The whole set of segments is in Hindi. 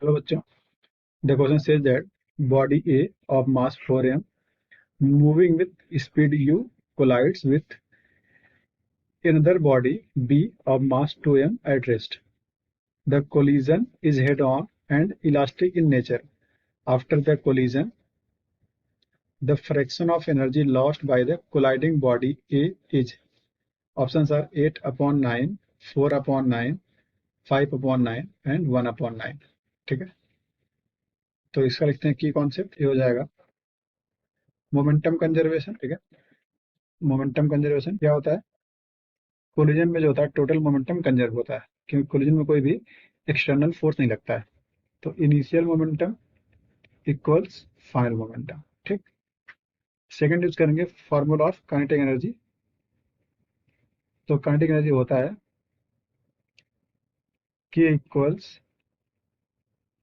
हेलो बच्चों, the question says that body A of mass 4m moving with speed u collides with another body B of mass 2m at rest. The collision is head-on and elastic in nature. After the collision, the fraction of energy lost by the colliding body A is. Options are 8 upon 9, 4 upon 9, 5 upon 9 and 1 upon 9. ठीक है, तो इसका लिखते हैं की कॉन्सेप्ट। ये हो जाएगा मोमेंटम कंजर्वेशन। ठीक है, मोमेंटम कंजर्वेशन क्या होता है? कोलिजन में जो होता है टोटल मोमेंटम कंजर्व होता है, क्योंकि कोलिजन में कोई भी एक्सटर्नल फोर्स नहीं लगता है। तो initial momentum equals final momentum. ठीक, सेकंड यूज करेंगे फॉर्मूला ऑफ काइनेटिक एनर्जी। तो काइनेटिक एनर्जी होता है के equals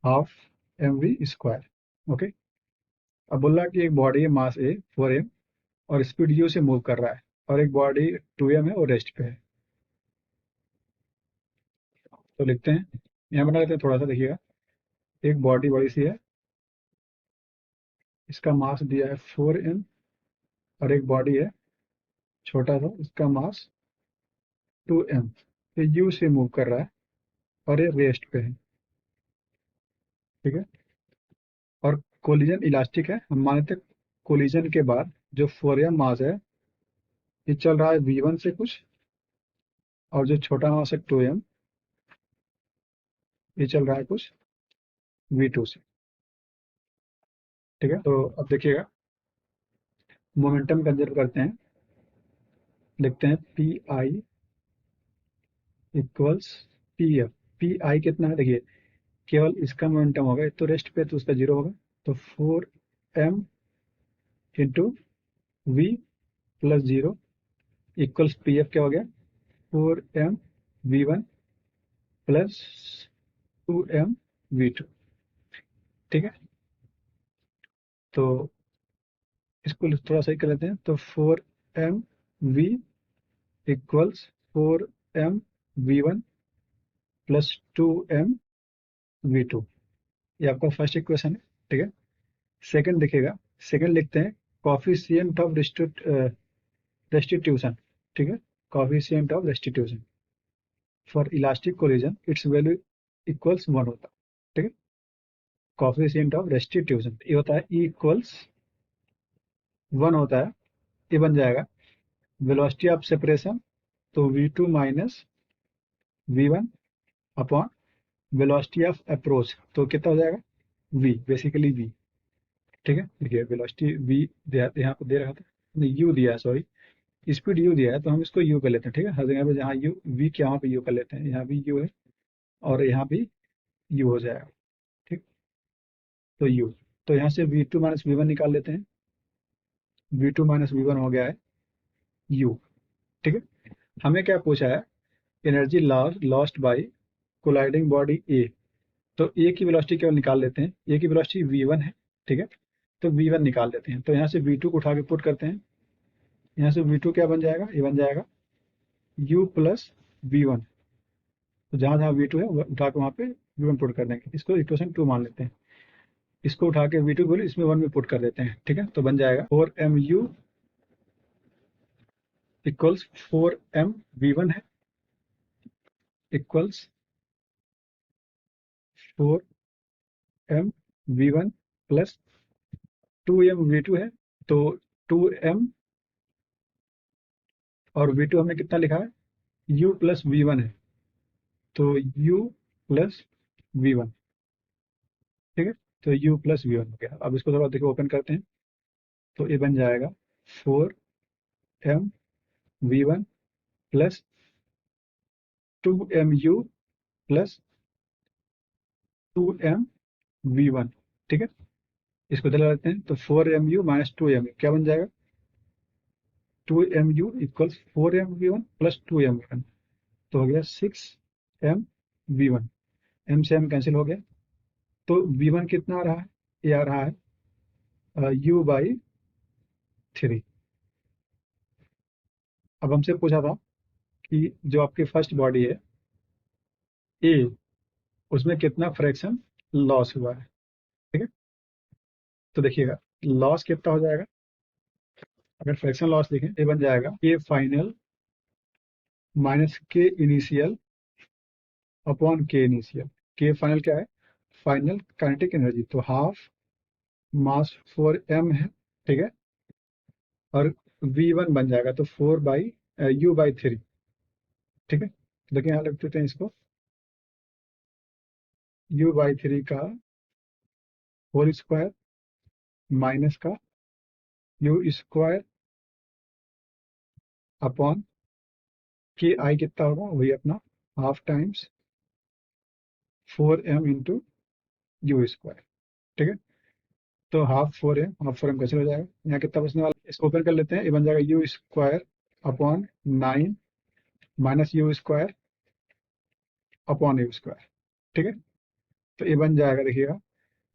half M V square. Okay, अब बोल रहा है कि एक बॉडी है मास ए 4m और स्पीड यू से मूव कर रहा है, और एक बॉडी 2m है और रेस्ट पे है। तो लिखते हैं, यहाँ बना लेते हैं थोड़ा सा। देखिएगा, एक बॉडी बड़ी सी है, इसका मास दिया है 4m, और एक बॉडी है छोटा सा, इसका मास 2m। ये यू से मूव कर रहा है और ये रेस्ट पे है। ठीक है, और कोलिजन इलास्टिक है। हम मानते हैं कोलिजन के बाद जो 4m मास है ये चल रहा है v1 से कुछ, और जो छोटा मास है 2m ये चल रहा है कुछ v2 से। ठीक है, तो अब देखिएगा मोमेंटम कंजर्व करते हैं। लिखते हैं P I equals P F. P I कितना है? देखिए, केवल इसका मोमेंटम होगा तो रेस्ट पे, तो उसका जीरो होगा। तो 4m into V plus zero equals P F क्या हो गया? 4m v1 plus 2m v2। ठीक है, तो इसको थोड़ा सही कर लेते हैं। तो 4m v equals 4m v1 plus 2m v2। ये आपका फर्स्ट इक्वेशन है। ठीक है, सेकंड देखिएगा, सेकंड लिखते हैं कॉफिशिएंट ऑफ रेस्टिट्यूशन। ठीक है, coefficient of restitution for elastic collision it's value equals 1 होता है। ठीक है, कॉफिशिएंट ऑफ रेस्टिट्यूशन ये होता है ई इक्वल्स 1 होता है। ये बन जाएगा वेलोसिटी ऑफ सेपरेशन, तो v2 minus v1 upon velocity of approach, तो कितना हो जाएगा? v, basically v। ठीक है, देखिए वेलोसिटी v यहाँ पे दे रखा था, नहीं u दिया है, सॉरी, स्पीड u दिया है, तो हम इसको u कर लेते हैं। ठीक है, हर जगह पे जहाँ u v के यहाँ पे u कर लेते हैं। यहाँ भी u है और यहाँ भी u हो जाएगा। ठीक, तो u, तो यहाँ से v2 माइनस वी वन निकाल लेते हैं। v2 माइनस वी वन हो गया है u। ठीक है, हमें क्या पूछा है? Energy lost by colliding body A. तो ए की वेलोसिटी केवल निकाल लेते हैं। ए की वेलोसिटी v1 है। ठीक है, तो v1 निकाल लेते हैं। तो यहाँ से v2 को उठा के पुट करते हैं। यहाँ से v2 क्या बन जाएगा? ये बन जाएगा u प्लस v1। तो जहाँ जहाँ v2 है उठा के वहाँ पे v1 पुट कर देंगे। इसको इक्वेशन 2 मान लेते हैं। इसको उठा के v2 बोले इसमें 1 में पुट कर देते हैं। ठीक है, तो बन जाएगा 4mu इक्वल्स 4m v1 है equals 4m v1 plus 2m v2 है। तो 2m और v2 हमने कितना लिखा है? u प्लस v1 है, तो u प्लस v1। ठीक है, तो u प्लस v1 हो गया। अब इसको थोड़ा देखो, ओपन करते हैं, तो ये बन जाएगा 4m v1 plus 2mu plus 2m v1। ठीक है, इसको चला लेते हैं, तो 4mu माइनस 2mu क्या बन जाएगा? 2mu equals 4m v1 plus 2m v1, तो हो गया 6m v1। m से m कैंसिल हो गया, तो v1 कितना आ रहा है? ये आ रहा है u बाई 3। अब हमसे पूछा था कि जो आपकी फर्स्ट बॉडी है ए, उसमें कितना फ्रैक्शन लॉस हुआ है। ठीक है, तो देखिएगा लॉस कितना हो जाएगा, अगर फ्रैक्शन लॉस देखें ये बन जाएगा के फाइनल माइनस के इनिशियल अपॉन के इनिशियल। के फाइनल क्या है, फाइनल काइनेटिक एनर्जी, तो हाफ मास 4m है। ठीक है, और V1 बन जाएगा तो 4/U/3। ठीक है, तो देखिए यहाँ लिख देते हैं इसको, U/3 का होल स्क्वायर माइनस का U² अपॉन के आई कितना होगा, वही अपना half times 4m into U²। ठीक है, तो हाफ 4m कैंसिल हो जाएगा, यहाँ कितना बचने वाला, इसको ओपन कर लेते हैं, ये बन जाएगा U² upon 9 minus U² upon U²। ठीक है, तो ये बन जाएगा, देखिएगा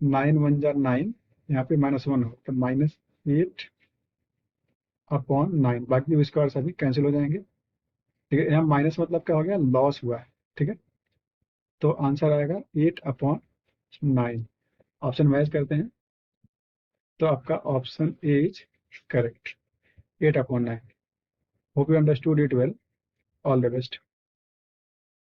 9 × 1 = 9, यहाँ पे -1 हो तो -8 अपॉन 9, बाकी U² सभी कैंसिल हो जाएंगे। ठीक है, यहाँ माइनस मतलब क्या हो गया, लॉस हुआ है। ठीक है, तो आंसर आएगा 8/9। ऑप्शन मैच करते हैं, तो आपका option A is correct, 8/9। Hope you understood it well, all the best.